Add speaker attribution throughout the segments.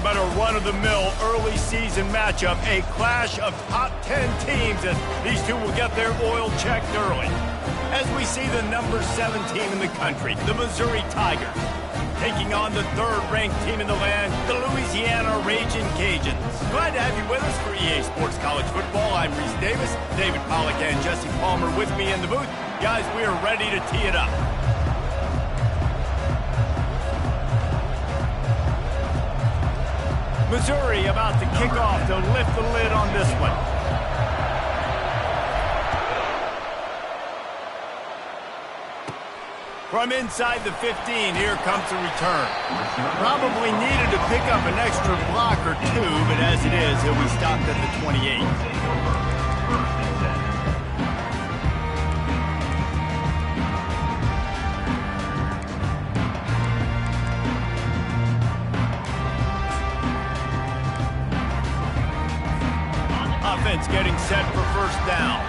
Speaker 1: anything but a run-of-the-mill early season matchup, a clash of top 10 teams as these two will get their oil checked early. As we see the number 7 team in the country, the Missouri Tigers, taking on the third-ranked team in the land, the Louisiana Ragin' Cajuns. Glad to have you with us for EA Sports College Football. I'm Reese Davis, David Pollack and Jesse Palmer with me in the booth. Guys, we are ready to tee it up. Missouri about to kick off to lift the lid on this one. From inside the 15, here comes the return. Probably needed to pick up an extra block or two, but as it is, he'll be stopped at the 28. Offense getting set for first down.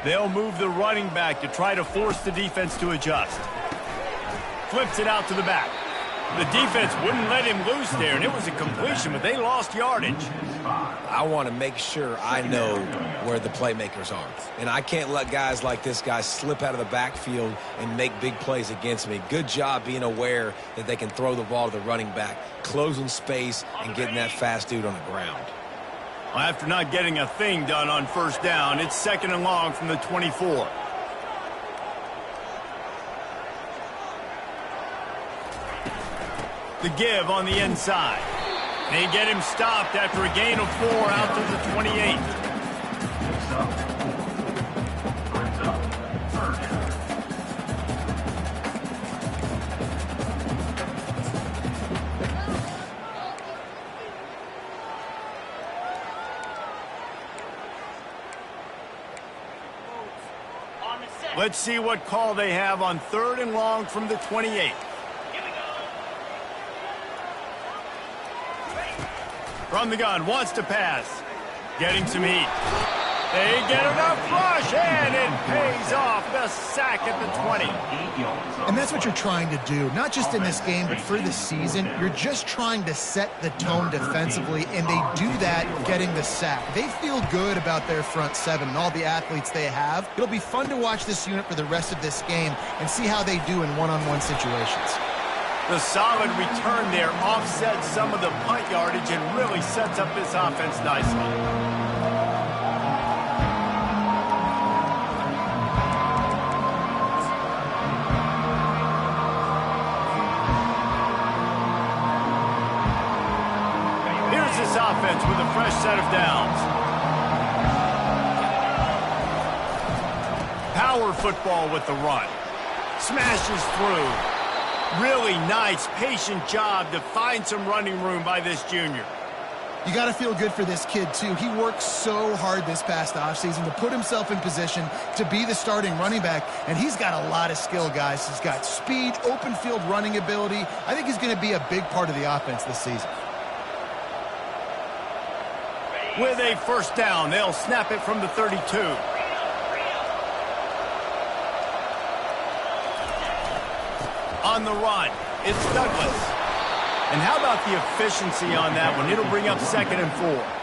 Speaker 1: They'll move the running back to try to force the defense to adjust. Flips it out to the back. The defense wouldn't let him loose there, and it was a completion, but they lost yardage.
Speaker 2: I want to make sure I know where the playmakers are. And I can't let guys like this guy slip out of the backfield and make big plays against me. Good job being aware that they can throw the ball to the running back, closing space, and getting that fast dude on the ground.
Speaker 1: Well, after not getting a thing done on first down, it's 2nd and long from the 24. The give on the inside. They get him stopped after a gain of 4 out to the 28. Let's see what call they have on 3rd and long from the 28. From the gun, wants to pass. Getting some heat. They get enough rush, and it pays off. The sack at the 20.
Speaker 3: And that's what you're trying to do, not just in this game, but for the season. You're just trying to set the tone defensively, and they do that getting the sack. They feel good about their front 7 and all the athletes they have. It'll be fun to watch this unit for the rest of this game and see how they do in one-on-one situations.
Speaker 1: The solid return there offsets some of the punt yardage and really sets up this offense nicely. Offense with a fresh set of downs. Power football with the run. Smashes through. Really nice, patient job to find some running room by this junior.
Speaker 3: You got to feel good for this kid, too. He worked so hard this past offseason to put himself in position to be the starting running back, and he's got a lot of skill, guys. He's got speed, open field running ability. I think he's going to be a big part of the offense this season.
Speaker 1: With a first down, they'll snap it from the 32. On the run, it's Douglas. And how about the efficiency on that one? It'll bring up 2nd and 4.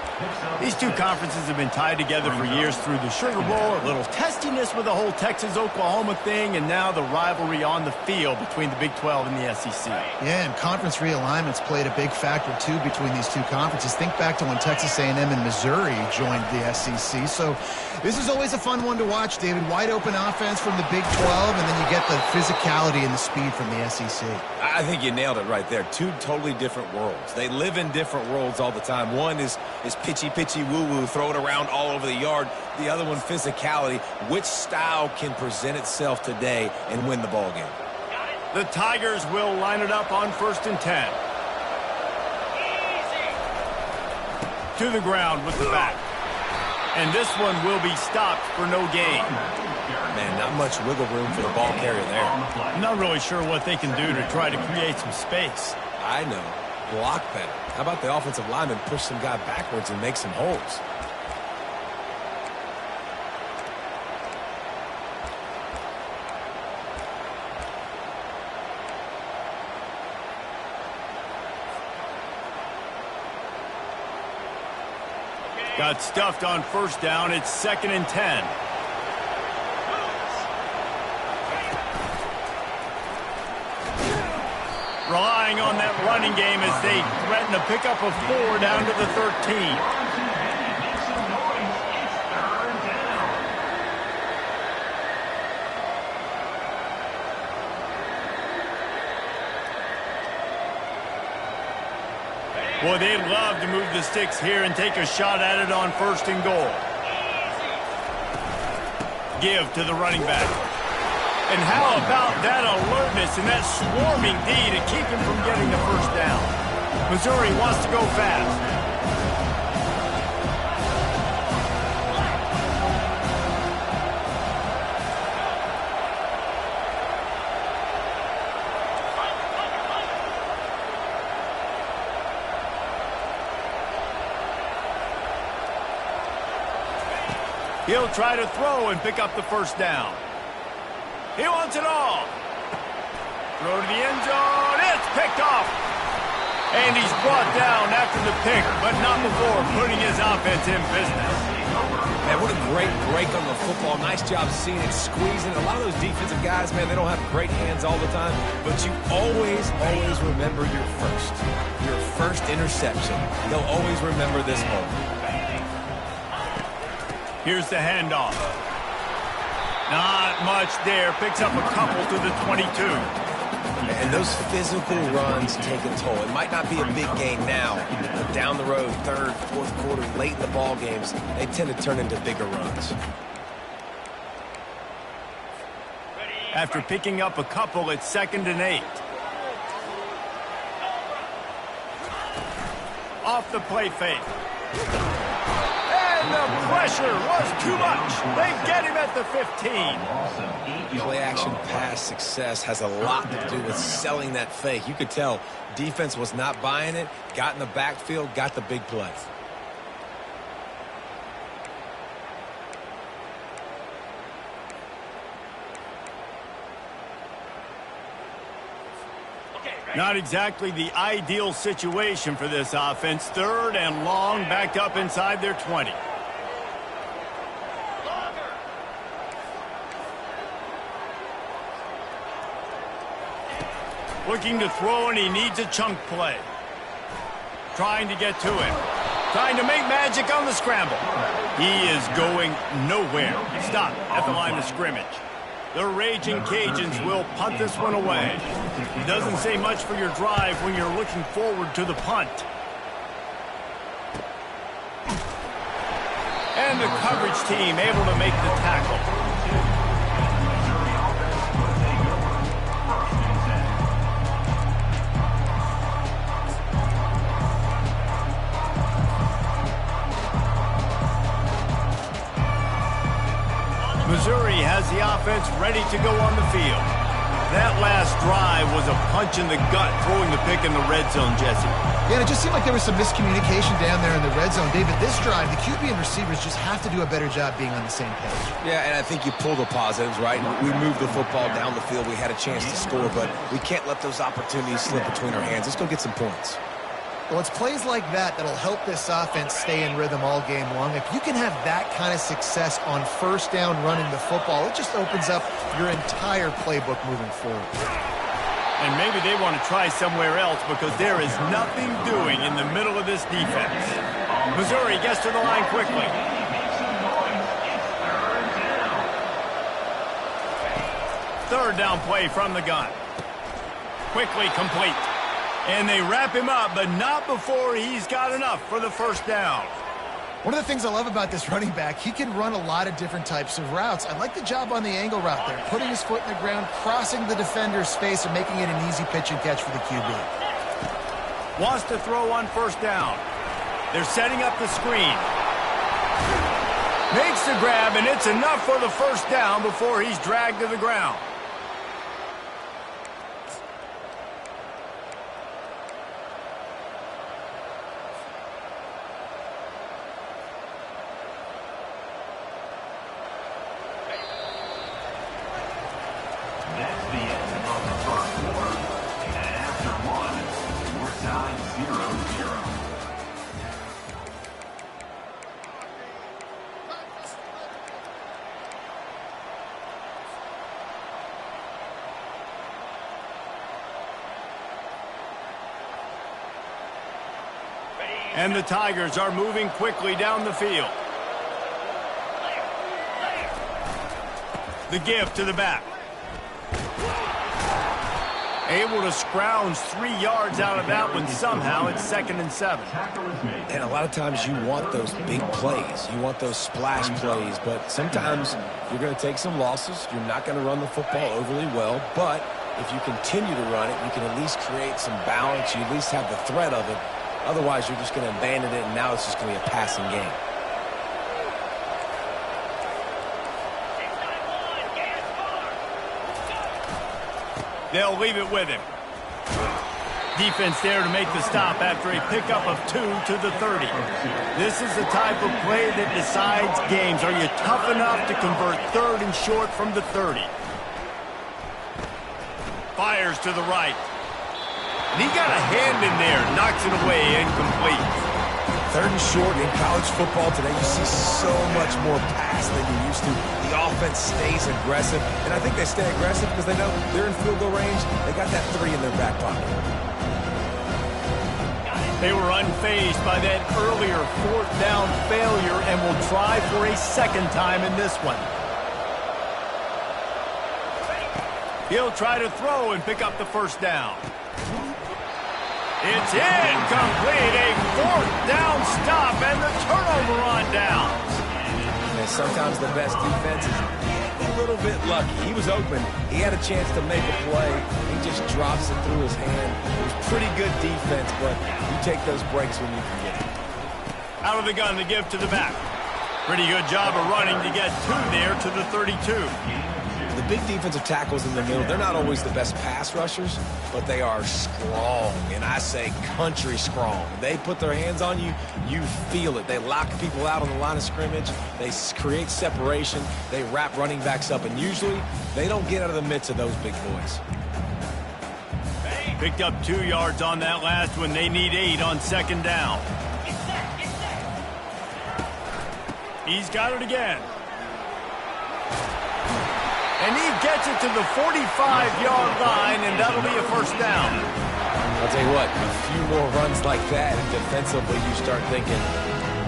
Speaker 1: These two conferences have been tied together for years through the Sugar Bowl, a little testiness with the whole Texas-Oklahoma thing, and now the rivalry on the field between the Big 12 and the SEC.
Speaker 3: Yeah, and conference realignments played a big factor, too, between these two conferences. Think back to when Texas A&M and Missouri joined the SEC. So this is always a fun one to watch, David. Wide open offense from the Big 12, and then you get the physicality and the speed from the SEC.
Speaker 2: I think you nailed it right there. Two totally different worlds. They live in different worlds all the time. One is pitchy, woo-woo, throw it around all over the yard. The other one, physicality. Which style can present itself today and win the ball game?
Speaker 1: The Tigers will line it up on 1st and 10. To the ground with the back. And this one will be stopped for no gain.
Speaker 2: Man, not much wiggle room for the ball carrier there.
Speaker 1: I'm not really sure what they can do to try to create some space.
Speaker 2: I know. Block better. How about the offensive lineman push some guy backwards and make some holes?
Speaker 1: Got stuffed on first down. It's 2nd and 10. Relying on that running game as they threaten to pick up a 4 down to the 13. Boy, they'd love to move the sticks here and take a shot at it on 1st and goal. Give to the running back. And how about that alertness and that swarming D to keep him from getting the first down? Missouri wants to go fast. He'll try to throw and pick up the first down. He wants it all. Throw to the end zone. It's picked off. And he's brought down after the pick, but not before putting his offense in business.
Speaker 2: Man, what a great break on the football. Nice job seeing it, squeezing. A lot of those defensive guys, man, they don't have great hands all the time, but you always remember your first interception. They'll always remember this moment.
Speaker 1: Here's the handoff. Not much there. Picks up a couple to the 22.
Speaker 2: And those physical runs take a toll. It might not be a big gain now, but down the road, 3rd, 4th quarter, late in the ball games, they tend to turn into bigger runs.
Speaker 1: After picking up a couple, it's 2nd and 8. Off the play fake. And the pressure was too much. They get him at the 15.
Speaker 2: Play-action pass success has a lot to do with selling that fake. You could tell defense was not buying it, got in the backfield, got the big play.
Speaker 1: Not exactly the ideal situation for this offense. 3rd and long, backed up inside their 20. Looking to throw, and he needs a chunk play. Trying to get to him. Trying to make magic on the scramble. He is going nowhere. Stop at the line of scrimmage. The Raging Cajuns will punt this one away. It doesn't say much for your drive when you're looking forward to the punt. And the coverage team able to make the tackle. Missouri has the offense ready to go on the field. That last drive was a punch in the gut, throwing the pick in the red zone, Jesse.
Speaker 3: Yeah, and it just seemed like there was some miscommunication down there in the red zone. David, this drive, the QB and receivers just have to do a better job being on the same page.
Speaker 2: Yeah, and I think you pull the positives, right? We moved the football down the field. We had a chance to score, but we can't let those opportunities slip between our hands. Let's go get some points.
Speaker 3: Well, it's plays like that that'll help this offense stay in rhythm all game long. If you can have that kind of success on first down running the football, it just opens up your entire playbook moving forward.
Speaker 1: And maybe they want to try somewhere else because there is nothing doing in the middle of this defense. Missouri gets to the line quickly. Third down play from the gun. Quickly complete. And they wrap him up, but not before he's got enough for the first down.
Speaker 3: One of the things I love about this running back, he can run a lot of different types of routes. I like the job on the angle route there, putting his foot in the ground, crossing the defender's face, and making it an easy pitch and catch for the QB.
Speaker 1: Wants to throw on first down. They're setting up the screen. Makes the grab, and it's enough for the first down before he's dragged to the ground. And the Tigers are moving quickly down the field. The give to the back. Able to scrounge 3 yards out of that one somehow. It's 2nd and 7.
Speaker 2: And a lot of times you want those big plays. You want those splash plays. But sometimes you're going to take some losses. You're not going to run the football overly well. But if you continue to run it, you can at least create some balance. You at least have the threat of it. Otherwise, you're just going to abandon it, and now it's just going to be a passing game.
Speaker 1: They'll leave it with him. Defense there to make the stop after a pickup of 2 to the 30. This is the type of play that decides games. Are you tough enough to convert 3rd and short from the 30? Fires to the right. And he got a hand in there, knocks it away, incomplete.
Speaker 2: 3rd and short in college football today, you see so much more pass than you used to. The offense stays aggressive, and I think they stay aggressive because they know they're in field goal range. They got that 3 in their back pocket.
Speaker 1: They were unfazed by that earlier 4th down failure and will try for a 2nd time in this one. He'll try to throw and pick up the 1st down. It's incomplete, a 4th down stop, and the turnover on downs.
Speaker 2: And sometimes the best defense is a little bit lucky. He was open. He had a chance to make a play. He just drops it through his hand. It was pretty good defense, but you take those breaks when you can get it.
Speaker 1: Out of the gun to give to the back. Pretty good job of running to get 2 there to the 32.
Speaker 2: The big defensive tackles in the middle, they're not always the best pass rushers, but they are strong, and I say country strong. They put their hands on you, you feel it. They lock people out on the line of scrimmage. They create separation. They wrap running backs up, and usually they don't get out of the midst of those big boys.
Speaker 1: Picked up 2 yards on that last one. They need 8 on 2nd down. He's got it again. And he gets it to the 45-yard line, and that'll be a 1st down.
Speaker 2: I'll tell you what, a few more runs like that, and defensively you start thinking,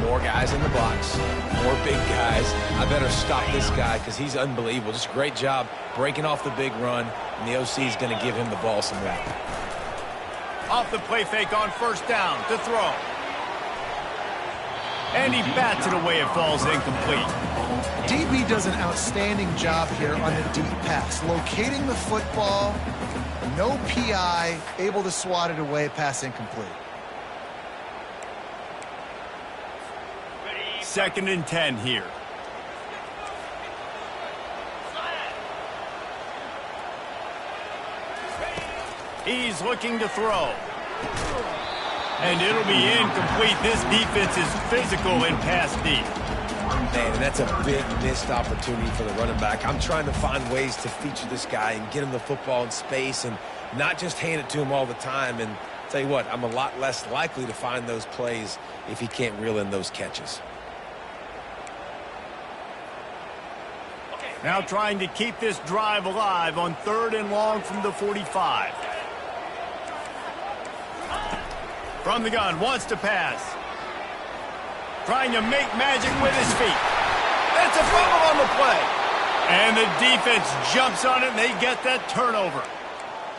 Speaker 2: more guys in the box, more big guys. I better stop this guy because he's unbelievable. Just a great job breaking off the big run, and the OC is going to give him the ball some more.
Speaker 1: Off the play fake on 1st down to throw. And he bats it away. It falls incomplete.
Speaker 3: DB does an outstanding job here on the deep pass. Locating the football, no PI, able to swat it away, pass incomplete.
Speaker 1: 2nd and 10 here. He's looking to throw. And it'll be incomplete. This defense is physical and pass deep.
Speaker 2: Man, and that's a big missed opportunity for the running back. I'm trying to find ways to feature this guy and get him the football in space and not just hand it to him all the time. And tell you what, I'm a lot less likely to find those plays if he can't reel in those catches.
Speaker 1: Now trying to keep this drive alive on 3rd and long from the 45. From the gun, wants to pass. Trying to make magic with his feet. That's a fumble on the play. And the defense jumps on it, and they get that turnover.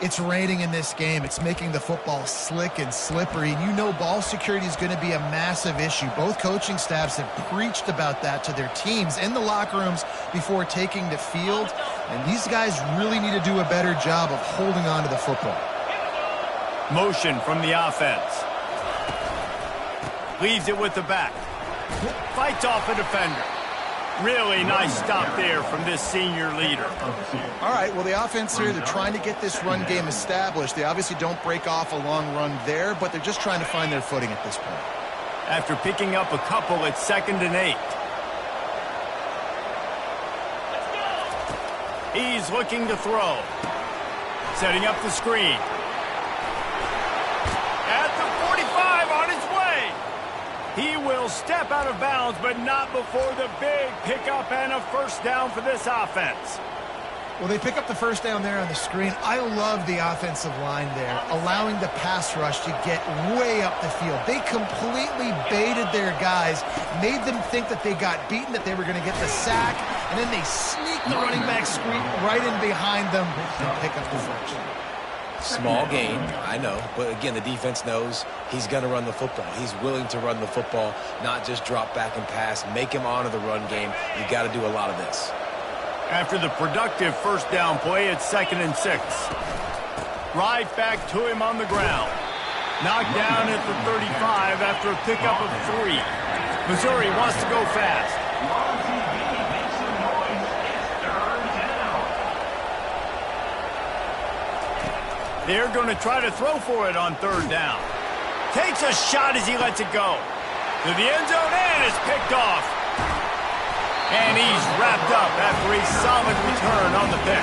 Speaker 3: It's raining in this game. It's making the football slick and slippery. And you know ball security is going to be a massive issue. Both coaching staffs have preached about that to their teams in the locker rooms before taking the field. And these guys really need to do a better job of holding on to the football.
Speaker 1: Motion from the offense. Leaves it with the back. Fights off a defender. Really nice stop there from this senior leader.
Speaker 3: All right, well, the offense here, they're trying to get this run game established. They obviously don't break off a long run there, but they're just trying to find their footing at this point.
Speaker 1: After picking up a couple, it's 2nd and 8. He's looking to throw. Setting up the screen. At the 45, on his way. He will step out of bounds, but not before the big pickup and a 1st down for this offense.
Speaker 3: Well, they pick up the first down there on the screen. I love the offensive line there, allowing the pass rush to get way up the field. They completely baited their guys, made them think that they got beaten, that they were going to get the sack, and then they sneak the running back screen right in behind them and pick up the first.
Speaker 2: Small gain, I know, but again, the defense knows he's going to run the football. He's willing to run the football, not just drop back and pass, make him honor the run game. You got to do a lot of this.
Speaker 1: After the productive first down play, it's 2nd and 6. Right back to him on the ground. Knocked down at the 35 after a pickup of 3. Missouri wants to go fast. They're going to try to throw for it on 3rd down. Takes a shot as he lets it go. To the end zone and is picked off. And he's wrapped up after a solid return on the pick.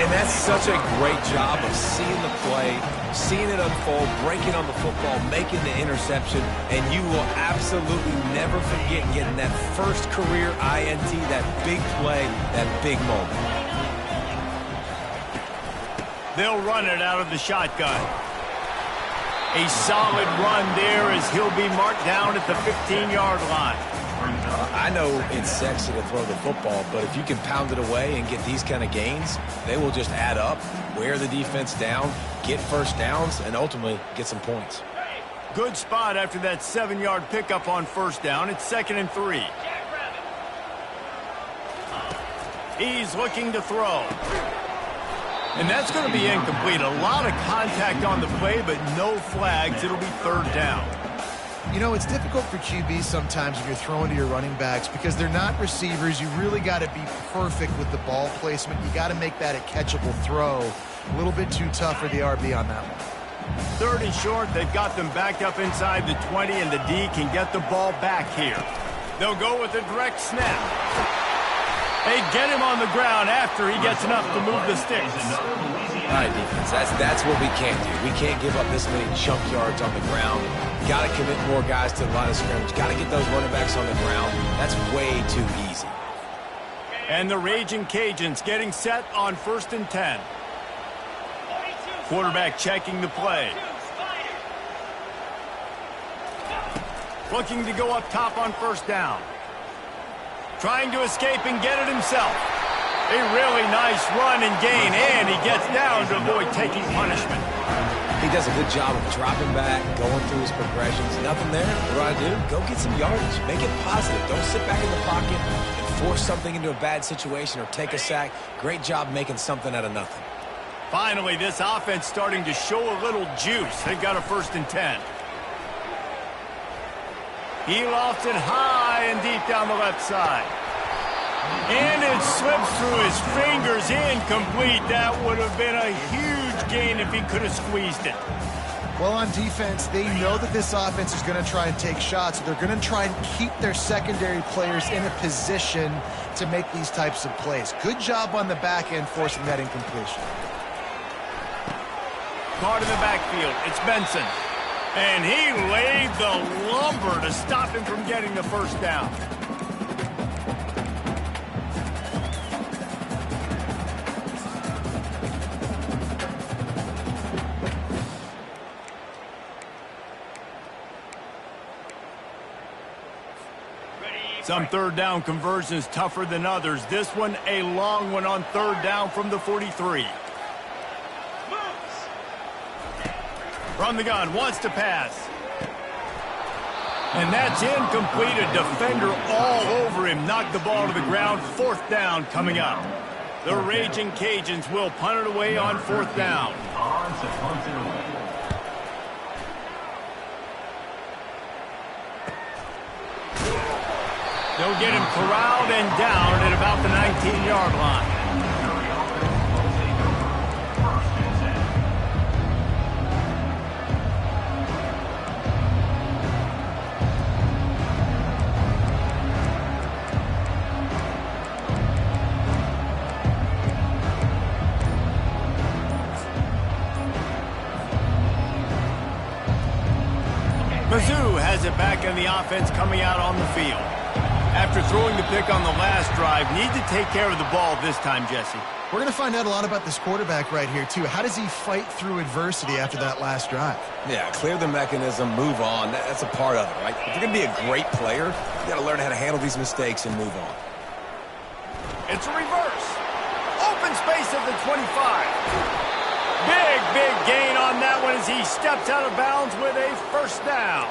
Speaker 2: And that's such a great job of seeing the play, seeing it unfold, breaking on the football, making the interception, and you will absolutely never forget getting that first career INT, that big play, that big moment.
Speaker 1: They'll run it out of the shotgun. A solid run there as he'll be marked down at the 15-yard line.
Speaker 2: I know it's sexy to throw the football, but if you can pound it away and get these kind of gains, they will just add up, wear the defense down, get first downs, and ultimately get some points.
Speaker 1: Good spot after that 7-yard pickup on 1st down. It's 2nd and 3. He's looking to throw. And that's going to be incomplete. A lot of contact on the play, but no flags. It'll be 3rd down.
Speaker 3: You know, it's difficult for QBs sometimes if you're throwing to your running backs because they're not receivers. You really got to be perfect with the ball placement. You got to make that a catchable throw. A little bit too tough for the RB on that one.
Speaker 1: 3rd and short. They've got them backed up inside the 20, and the D can get the ball back here. They'll go with a direct snap. They get him on the ground after he gets enough to move the sticks.
Speaker 2: All right, defense, that's what we can't do. We can't give up this many chunk yards on the ground. Got to commit more guys to the line of scrimmage. Got to get those running backs on the ground. That's way too easy.
Speaker 1: And the Raging Cajuns getting set on 1st and 10. Quarterback checking the play. Looking to go up top on 1st down. Trying to escape and get it himself. A really nice run and gain, and he gets down to avoid taking punishment.
Speaker 2: He does a good job of dropping back, going through his progressions. Nothing there. What do I do? Go get some yardage. Make it positive. Don't sit back in the pocket and force something into a bad situation or take a sack. Great job making something out of nothing.
Speaker 1: Finally, this offense starting to show a little juice. They've got a 1st and 10. He lofts it high and deep down the left side. And it slips through his fingers, incomplete. That would have been a huge gain if he could have squeezed it.
Speaker 3: Well, on defense, they know that this offense is going to try and take shots. They're going to try and keep their secondary players in a position to make these types of plays. Good job on the back end forcing that incompletion.
Speaker 1: Caught in the backfield. It's Benson. And he laid the lumber to stop him from getting the 1st down. Some 3rd down conversions tougher than others. This one a long one on 3rd down from the 43. From the gun, wants to pass. And that's incomplete. A defender all over him. Knocked the ball to the ground. 4th down coming up. The Raging Cajuns will punt it away on 4th down. They'll get him corralled and down at about the 19-yard line. Mizzou has it back in the offense coming out on the field. After throwing the pick on the last drive, need to take care of the ball this time, Jesse.
Speaker 3: We're going to find out a lot about this quarterback right here, too. How does he fight through adversity after that last drive?
Speaker 2: Yeah, clear the mechanism, move on. That's a part of it, right? If you're going to be a great player, you got to learn how to handle these mistakes and move on.
Speaker 1: It's a reverse. Open space at the 25. Big gain on that one as he steps out of bounds with a first down.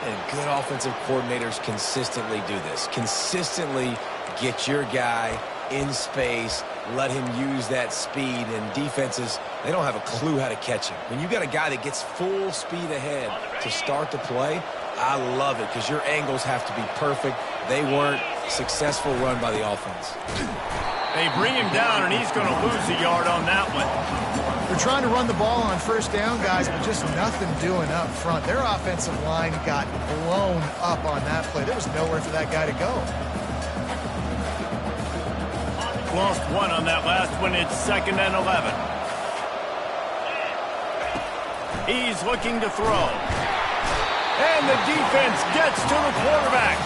Speaker 2: And good offensive coordinators consistently do this. Consistently get your guy in space, let him use that speed, and defenses, they don't have a clue how to catch him. When you got a guy that gets full speed ahead to start the play, I love it because your angles have to be perfect. They weren't. Successful run by the offense.
Speaker 1: They bring him down, and he's going to lose a yard on that one.
Speaker 3: They're trying to run the ball on first down, guys, but just nothing doing up front. Their offensive line got blown up on that play. There was nowhere for that guy to go.
Speaker 1: Lost one on that last one. It's 2nd and 11. He's looking to throw. And the defense gets to the quarterback.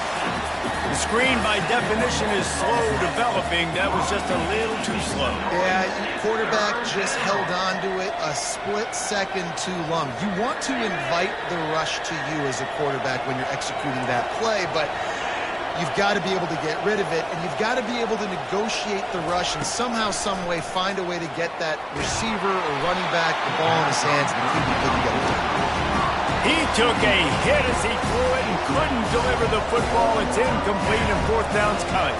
Speaker 1: The screen, by definition, is slow developing. That was just a little too slow.
Speaker 3: Yeah, quarterback just held on to it a split second too long. You want to invite the rush to you as a quarterback when you're executing that play, but you've got to be able to get rid of it, and you've got to be able to negotiate the rush and somehow, some way, find a way to get that receiver or running back the ball in his hands and the QB couldn't get it done.
Speaker 1: He took a hit as he threw it and couldn't deliver the football. It's incomplete and 4th down's cut.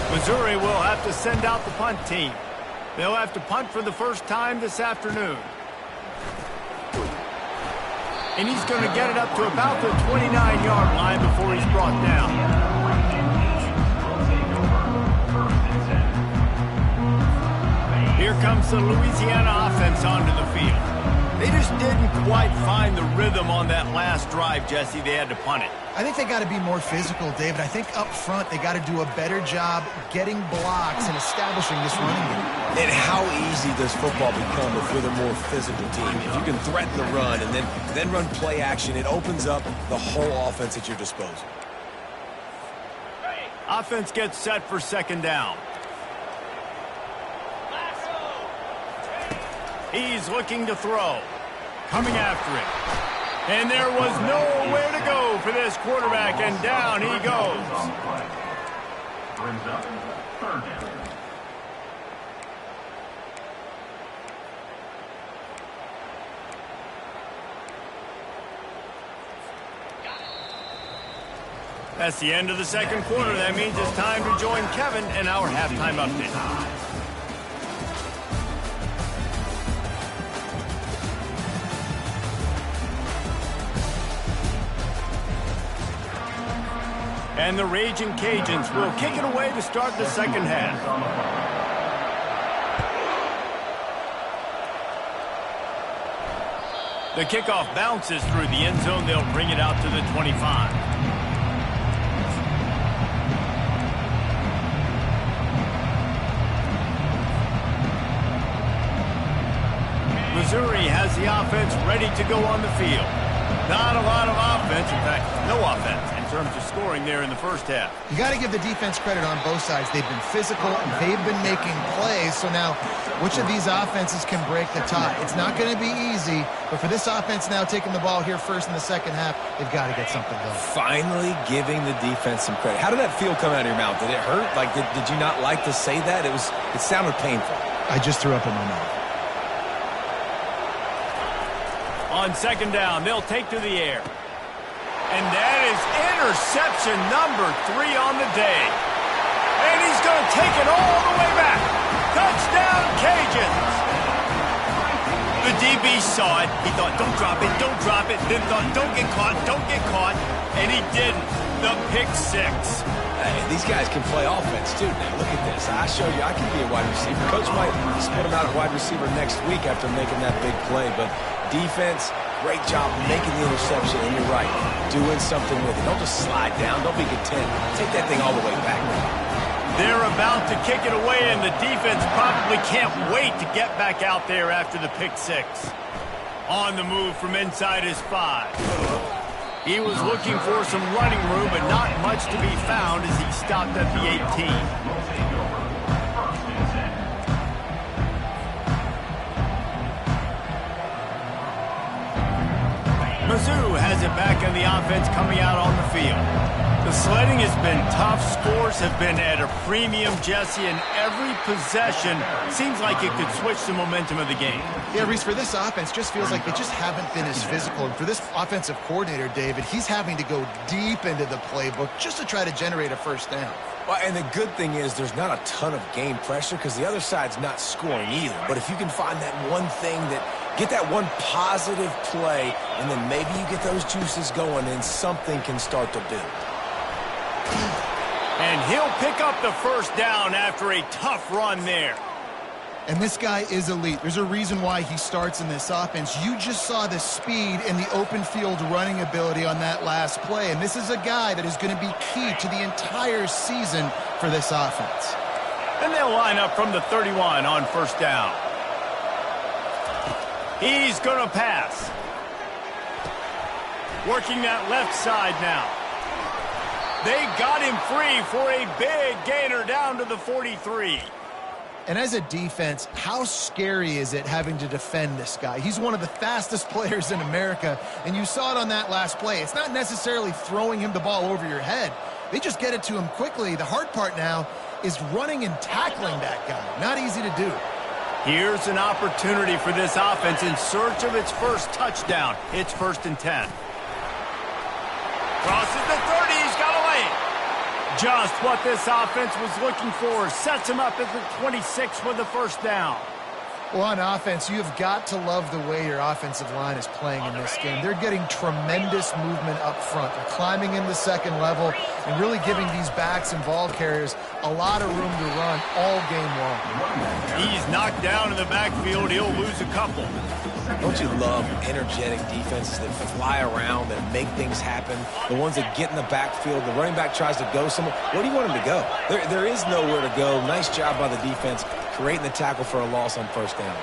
Speaker 1: Missouri will have to send out the punt team. They'll have to punt for the first time this afternoon. And he's going to get it up to about the 29-yard line before he's brought down. Here comes the Louisiana offense onto the field. They just didn't quite find the rhythm on that last drive, Jesse. They had to punt it.
Speaker 3: I think they got to be more physical, David. I think up front they got to do a better job getting blocks and establishing this running game.
Speaker 2: And how easy does football become if you're the more physical team? If you can threaten the run and then run play action, it opens up the whole offense at your disposal.
Speaker 1: Offense gets set for 2nd down. He's looking to throw. Coming after it. And there was nowhere to go for this quarterback, and down he goes.
Speaker 4: Brings up 3rd down.
Speaker 1: That's the end of the 2nd quarter. That means it's time to join Kevin in our halftime update. And the Raging Cajuns will kick it away to start the 2nd half. The kickoff bounces through the end zone. They'll bring it out to the 25. Missouri has the offense ready to go on the field. Not a lot of offense. In fact, no offense in terms of scoring there in the first half.
Speaker 3: You got to give the defense credit on both sides. They've been physical. They've been making plays. So now, which of these offenses can break the tie? It's not going to be easy, but for this offense now taking the ball here first in the 2nd half, they've got to get something going.
Speaker 2: Finally giving the defense some credit. How did that feel come out of your mouth? Did it hurt? Like, did you not like to say that? It sounded painful.
Speaker 3: I just threw up in my mouth.
Speaker 1: On 2nd down, they'll take to the air. And that is interception number 3 on the day. And he's going to take it all the way back. Touchdown, Cajuns. The DB saw it. He thought, don't drop it, don't drop it. Then thought, don't get caught, don't get caught. And he didn't. The pick 6.
Speaker 2: Hey, these guys can play offense, too. Now, look at this. I show you I can be a wide receiver. Coach might split him out at wide receiver next week after making that big play. But defense, great job making the interception. And you're right, doing something with it. Don't just slide down. Don't be content. Take that thing all the way back.
Speaker 1: They're about to kick it away, and the defense probably can't wait to get back out there after the pick 6. On the move from inside his 5. He was looking for some running room, but not much to be found as he stopped at the 18. Mizzou has it back on the offense coming out on the field. The sledding has been tough. Scores have been at a premium, Jesse, and every possession seems like it could switch the momentum of the game.
Speaker 3: Yeah, Reese, for this offense, just feels like they just haven't been as physical. And for this offensive coordinator, David, he's having to go deep into the playbook just to try to generate a first down.
Speaker 2: Well, and the good thing is there's not a ton of game pressure because the other side's not scoring either. But if you can find that one thing get that one positive play, and then maybe you get those juices going and something can start to build.
Speaker 1: And he'll pick up the first down after a tough run there.
Speaker 3: And this guy is elite. There's a reason why he starts in this offense. You just saw the speed and the open field running ability on that last play. And this is a guy that is going to be key to the entire season for this offense.
Speaker 1: And they'll line up from the 31 on first down. He's going to pass. Working that left side now. They got him free for a big gainer down to the 43.
Speaker 3: And as a defense, how scary is it having to defend this guy? He's one of the fastest players in America, and you saw it on that last play. It's not necessarily throwing him the ball over your head. They just get it to him quickly. The hard part now is running and tackling that guy. Not easy to do.
Speaker 1: Here's an opportunity for this offense in search of its first touchdown. It's 1st and 10. Crosses the 30. He's got away. Just what this offense was looking for. Sets him up at the 26 with the first down.
Speaker 3: Well, on offense, you've got to love the way your offensive line is playing in this game. They're getting tremendous movement up front. They're climbing in the second level and really giving these backs and ball carriers a lot of room to run all game long.
Speaker 1: He's knocked down in the backfield. He'll lose a couple.
Speaker 2: Don't you love energetic defenses that fly around and make things happen? The ones that get in the backfield, the running back tries to go somewhere. Where do you want him to go? There is nowhere to go. Nice job by the defense creating the tackle for a loss on first down.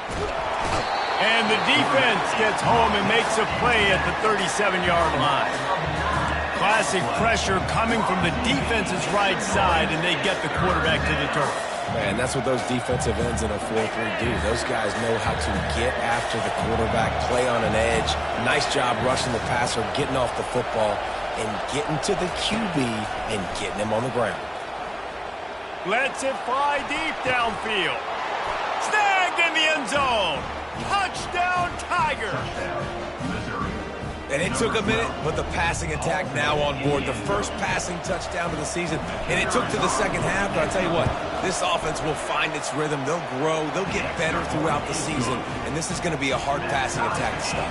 Speaker 1: And the defense gets home and makes a play at the 37-yard line. Classic pressure coming from the defense's right side, and they get the quarterback to the turf.
Speaker 2: Man, that's what those defensive ends in a 4-3 do. Those guys know how to get after the quarterback, play on an edge. Nice job rushing the passer, getting off the football, and getting to the QB and getting him on the ground.
Speaker 1: Lets it fly deep downfield. Snagged in the end zone. Touchdown, Tigers.
Speaker 2: And it took a minute, but the passing attack now on board. The first passing touchdown of the season. And it took to the second half, but I'll tell you what, this offense will find its rhythm. They'll grow. They'll get better throughout the season. And this is going to be a hard passing attack to stop.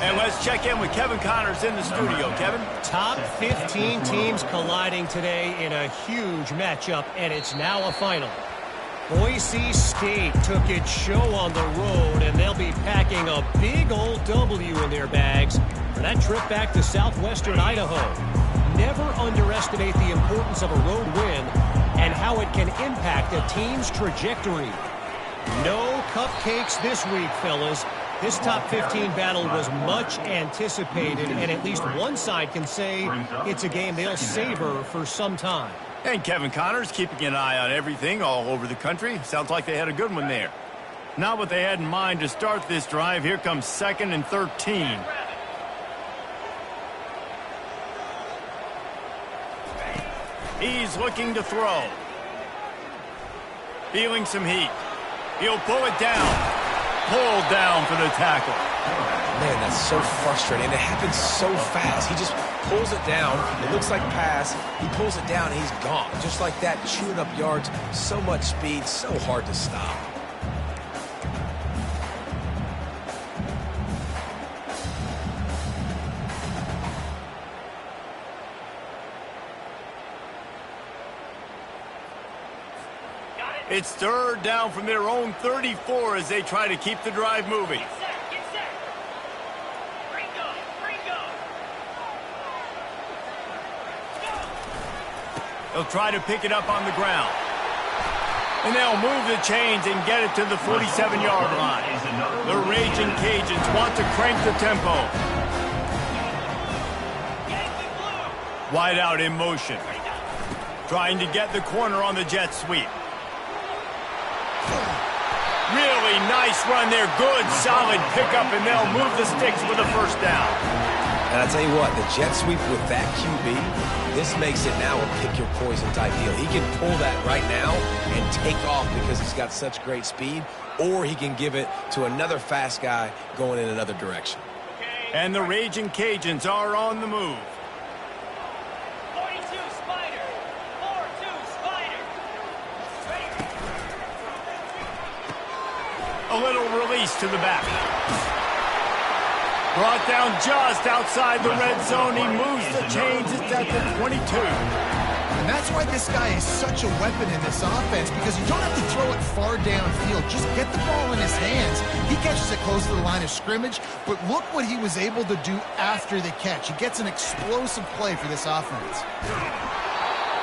Speaker 1: And let's check in with Kevin Connors in the studio. Kevin?
Speaker 5: Top 15 teams colliding today in a huge matchup, and it's now a final. Boise State took its show on the road, and they'll be packing a big old W in their bags for that trip back to southwestern Idaho. Never underestimate the importance of a road win and how it can impact a team's trajectory. No cupcakes this week, fellas. This top 15 battle was much anticipated, and at least one side can say it's a game they'll savor for some time.
Speaker 1: And Kevin Connors keeping an eye on everything all over the country. Sounds like they had a good one there. Not what they had in mind to start this drive. Here comes 2nd and 13. He's looking to throw. Feeling some heat. He'll pull it down. Pulled down for the tackle.
Speaker 2: Man, that's so frustrating. And it happens so fast. He just pulls it down. It looks like pass. He pulls it down, and he's gone. Just like that, chewing up yards. So much speed, so hard to stop.
Speaker 1: It's 3rd down from their own 34 as they try to keep the drive moving.
Speaker 6: Get set. Bring go.
Speaker 1: They'll try to pick it up on the ground. And they'll move the chains and get it to the 47-yard line. The Raging Cajuns want to crank the tempo. Wide out in motion. Trying to get the corner on the jet sweep. Really nice run there. Good, solid pickup, and they'll move the sticks for the first down.
Speaker 2: And I tell you what, the jet sweep with that QB, this makes it now a pick-your-poison type deal. He can pull that right now and take off because he's got such great speed, or he can give it to another fast guy going in another direction.
Speaker 1: And the Raging Cajuns are on the move.
Speaker 6: 42 Spider. 4-2 Spider.
Speaker 1: A little release to the back. Brought down just outside the red zone. He moves the chains. It's at the 22.
Speaker 3: And that's why this guy is such a weapon in this offense, because you don't have to throw it far downfield. Just get the ball in his hands. He catches it close to the line of scrimmage, but look what he was able to do after the catch. He gets an explosive play for this offense.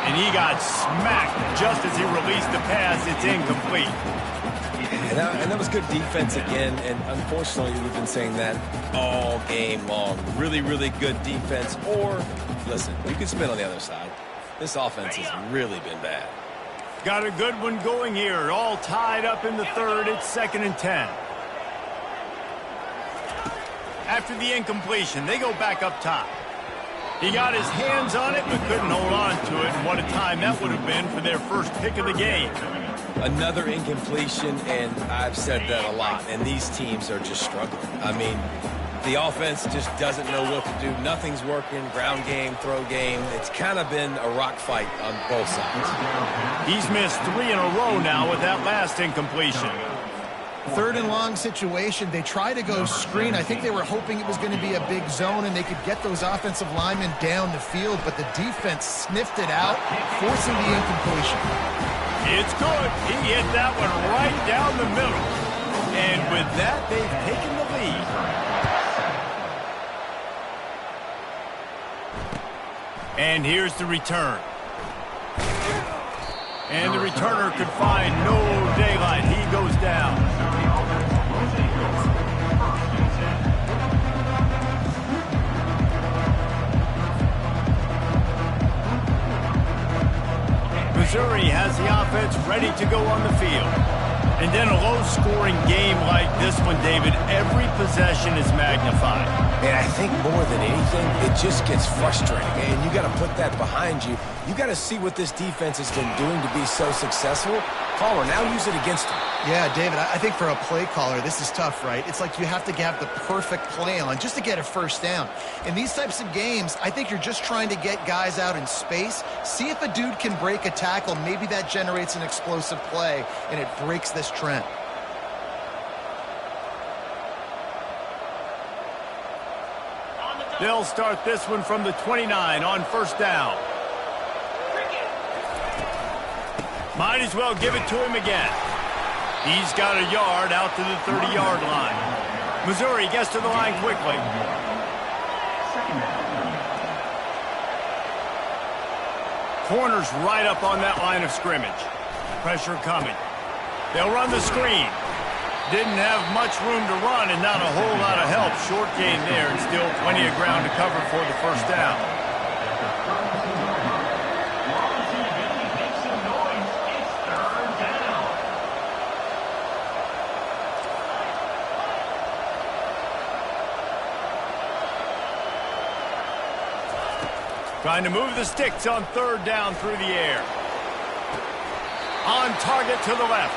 Speaker 1: And he got smacked just as he released the pass. It's incomplete.
Speaker 2: And that was good defense again, and unfortunately we've been saying that all game long. Really, really good defense. Or, listen, you can spin on the other side. This offense has really been bad.
Speaker 1: Got a good one going here. All tied up in the third. It's 2nd and 10. After the incompletion, they go back up top. He got his hands on it, but couldn't hold on to it. And what a time that would have been for their first pick of the game.
Speaker 2: Another incompletion, and I've said that a lot, and these teams are just struggling. I mean, the offense just doesn't know what to do. Nothing's working. Ground game, throw game. It's kind of been a rock fight on both sides.
Speaker 1: He's missed 3 in a row now with that last incompletion.
Speaker 3: 3rd and long situation. They try to go screen. I think they were hoping it was going to be a big zone and they could get those offensive linemen down the field, but the defense sniffed it out, forcing the incompletion.
Speaker 1: It's good. He hit that one right down the middle. And with that, they've taken the lead. And here's the return. And the returner could find no daylight. He goes down. Missouri has the offense ready to go on the field. And then a low-scoring game like this one, David, every possession is magnified.
Speaker 2: And I think more than anything, it just gets frustrating. And you got to put that behind you. You got to see what this defense has been doing to be so successful. Caller, now use it against them.
Speaker 3: Yeah, David, I think for a play caller, this is tough, right? It's like you have to have the perfect play on just to get a first down. In these types of games, I think you're just trying to get guys out in space, see if a dude can break a tackle. Maybe that generates an explosive play, and it breaks this trend.
Speaker 1: They'll start this one from the 29 on first down. Might as well give it to him again. He's got a yard out to the 30-yard line. Missouri gets to the line quickly. Corners right up on that line of scrimmage. Pressure coming. They'll run the screen. Didn't have much room to run and not a whole lot of help. Short gain there and still plenty of ground to cover for the first down. Trying to move the sticks on third down through the air. On target to the left.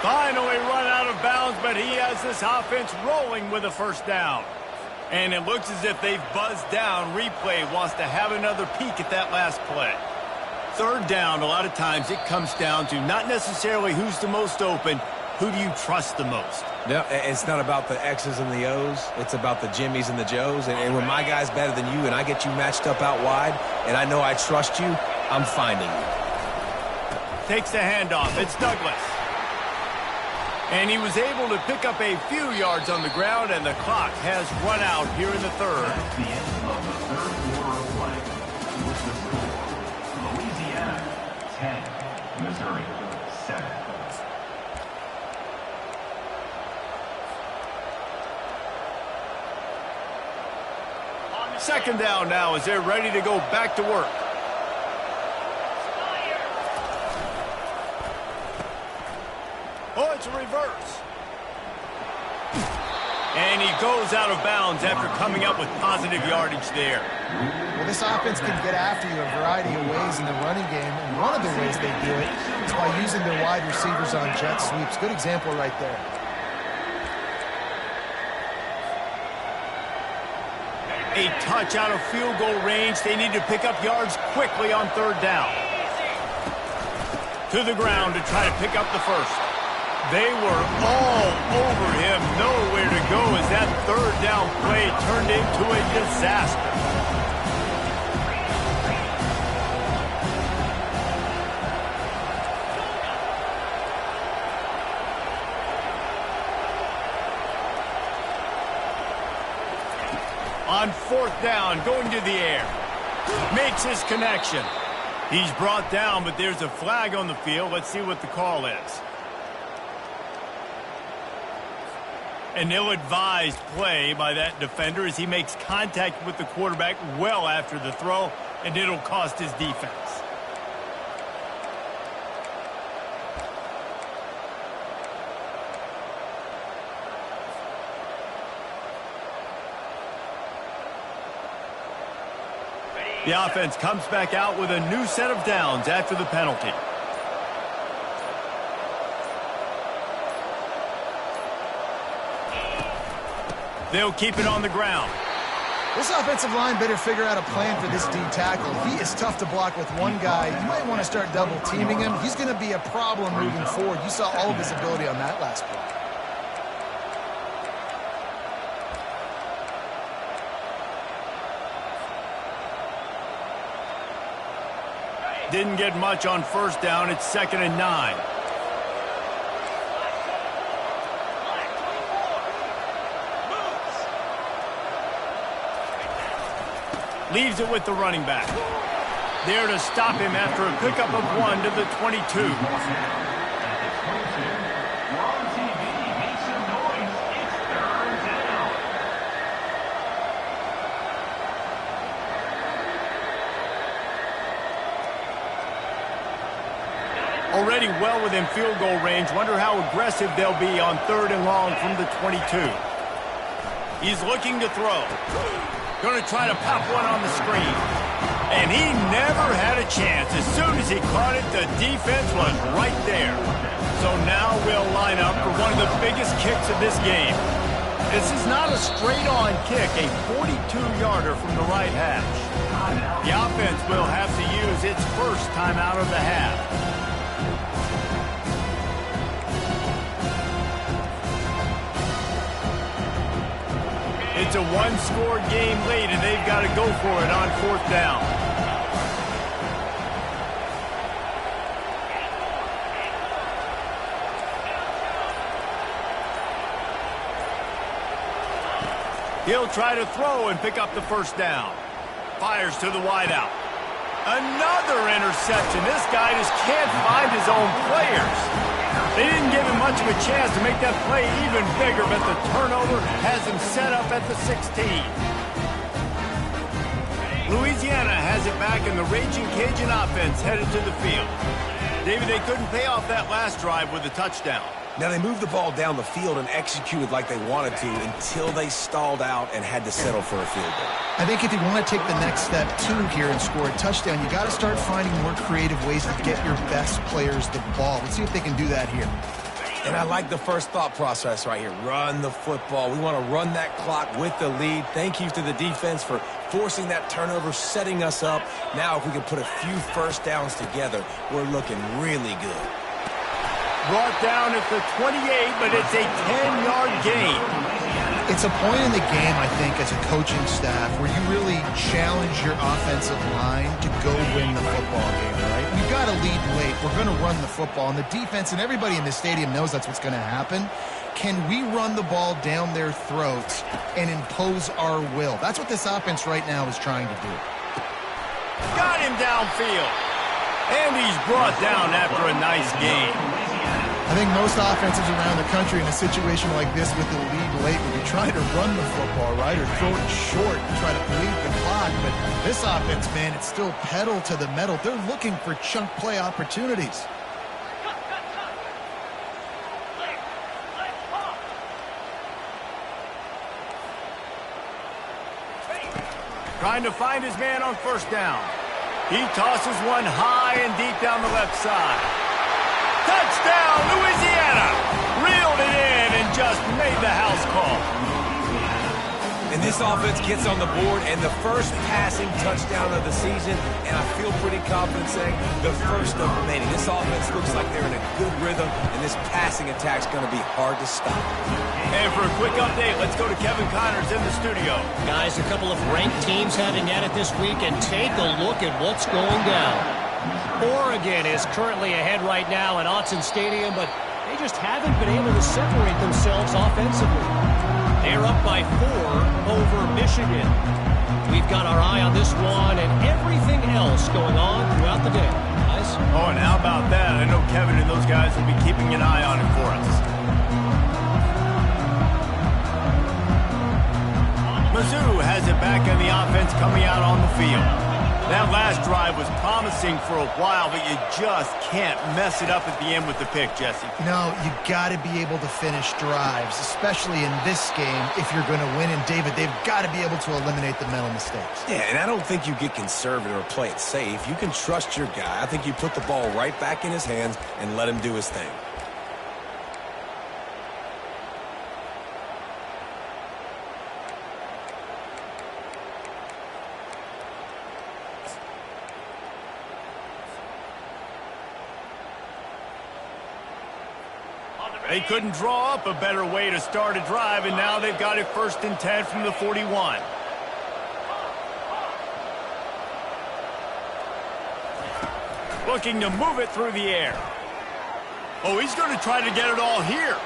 Speaker 1: Finally run out of bounds, but he has this offense rolling with a first down. And it looks as if they've buzzed down. Replay wants to have another peek at that last play. Third down, a lot of times it comes down to not necessarily who's the most open, who do you trust the most?
Speaker 2: No, it's not about the X's and the O's. It's about the Jimmies and the Joes. And when my guy's better than you and I get you matched up out wide and I know I trust you, I'm finding you.
Speaker 1: Takes the handoff. It's Douglas. And he was able to pick up a few yards on the ground, and the clock has run out here in the third.
Speaker 4: That's the end of the third quarter of play. With the score, Louisiana 10, Missouri 7.
Speaker 6: On the
Speaker 1: Second down now as they're ready to go back to work. Oh, it's a reverse. And he goes out of bounds after coming up with positive yardage there.
Speaker 3: Well, this offense can get after you a variety of ways in the running game, and one of the ways they do it is by using their wide receivers on jet sweeps. Good example right there.
Speaker 1: A touch out of field goal range. They need to pick up yards quickly on third down. To the ground to try to pick up the first. They were all over him, nowhere to go as that third down play turned into a disaster. On fourth down, going to the air. Makes his connection. He's brought down, but there's a flag on the field. Let's see what the call is. An ill-advised play by that defender as he makes contact with the quarterback well after the throw, and it'll cost his defense. The offense comes back out with a new set of downs after the penalty. They'll keep it on the ground.
Speaker 3: This offensive line better figure out a plan for this D tackle. He is tough to block with one guy. You might want to start double teaming him. He's going to be a problem moving forward. You saw all of his ability on that last play.
Speaker 1: Didn't get much on first down. It's 2nd and 9. Leaves it with the running back. There to stop him after a pickup of 1 to the 22. Already well within field goal range. Wonder how aggressive they'll be on 3rd and long from the 22. He's looking to throw. Going to try to pop one on the screen. And he never had a chance. As soon as he caught it, the defense was right there. So now we'll line up for one of the biggest kicks of this game. This is not a straight-on kick, a 42-yarder from the right hash. The offense will have to use its first timeout of the half. It's a one-score game late, and they've got to go for it on 4th down. He'll try to throw and pick up the first down. Fires to the wideout. Another interception. This guy just can't find his own players. They didn't give him much of a chance to make that play even bigger, but the turnover has him set up at the 16. Louisiana has it back, and the Raging Cajun offense headed to the field. David, they couldn't pay off that last drive with a touchdown.
Speaker 2: Now, they moved the ball down the field and executed like they wanted to until they stalled out and had to settle for a field goal.
Speaker 3: I think if you want to take the next step, too, here and score a touchdown, you got to start finding more creative ways to get your best players the ball. Let's see if they can do that here.
Speaker 2: And I like the first thought process right here. Run the football. We want to run that clock with the lead. Thank you to the defense for forcing that turnover, setting us up. Now, if we can put a few first downs together, we're looking really good.
Speaker 1: Brought down at the 28, but it's a 10-yard gain.
Speaker 3: It's a point in the game, I think, as a coaching staff where you really challenge your offensive line to go win the football game, right? We've got to lead late. We're going to run the football, and the defense and everybody in the stadium knows that's what's going to happen. Can we run the ball down their throats and impose our will? That's what this offense right now is trying to do.
Speaker 1: Got him downfield. And he's brought down after a nice game.
Speaker 3: I think most offenses around the country in a situation like this with the lead late would be trying to run the football, right, or throw it short and try to bleed the clock. But this offense, man, it's still pedal to the metal. They're looking for chunk play opportunities.
Speaker 1: Trying to find his man on first down. He tosses one high and deep down the left side. Touchdown, Louisiana! Reeled it in and just made the house call.
Speaker 2: And this offense gets on the board, and the first passing touchdown of the season, and I feel pretty confident saying the first of many. This offense looks like they're in a good rhythm, and this passing attack's going to be hard to stop.
Speaker 1: And for a quick update, let's go to Kevin Connors in the studio.
Speaker 5: Guys, a couple of ranked teams having at it this week, and take a look at what's going down. Oregon is currently ahead right now at Autzen Stadium, but they just haven't been able to separate themselves offensively. They're up by 4 over Michigan. We've got our eye on this one and everything else going on throughout the day. Guys?
Speaker 1: Oh, and how about that? I know Kevin and those guys will be keeping an eye on it for us. Mizzou has it back on the offense coming out on the field. That last drive was promising for a while, but you just can't mess it up at the end with the pick, Jesse.
Speaker 3: No, you got to be able to finish drives, especially in this game if you're going to win. And, David, they've got to be able to eliminate the mental mistakes.
Speaker 2: Yeah, and I don't think you get conservative or play it safe. You can trust your guy. I think you put the ball right back in his hands and let him do his thing.
Speaker 1: They couldn't draw up a better way to start a drive, and now they've got it 1st and 10 from the 41. Looking to move it through the air. Oh, he's going to try to get it all here.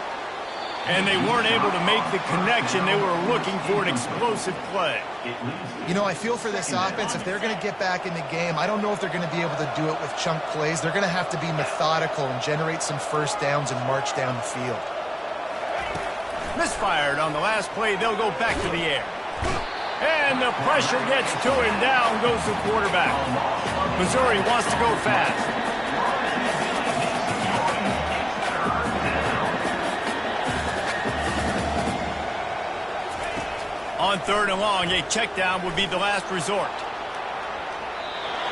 Speaker 1: And they weren't able to make the connection. They were looking for an explosive play.
Speaker 3: You know, I feel for this offense, if they're going to get back in the game, I don't know if they're going to be able to do it with chunk plays. They're going to have to be methodical and generate some first downs and march down the field.
Speaker 1: Misfired on the last play. They'll go back to the air. And the pressure gets to him. Down goes the quarterback. Missouri wants to go fast. On 3rd and long, a check down would be the last resort.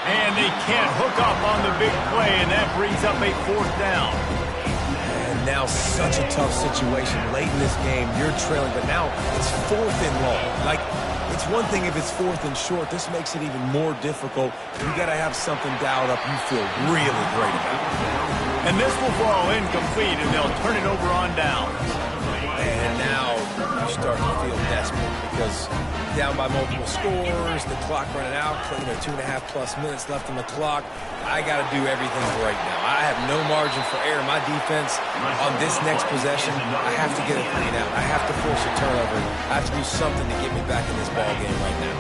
Speaker 1: And they can't hook up on the big play, and that brings up a 4th down.
Speaker 2: And now such a tough situation. Late in this game, you're trailing, but now it's 4th and long. Like, it's one thing if it's 4th and short. This makes it even more difficult. You got to have something dialed up you feel really great about.
Speaker 1: And this will fall incomplete, and they'll turn it over on downs.
Speaker 2: And now you start to feel desperate because down by multiple scores, the clock running out, 2.5+ minutes left on the clock. I got to do everything right now. I have no margin for error. My defense on this next possession, I have to get a 3 and out. I have to force a turnover. I have to do something to get me back in this ball game right now.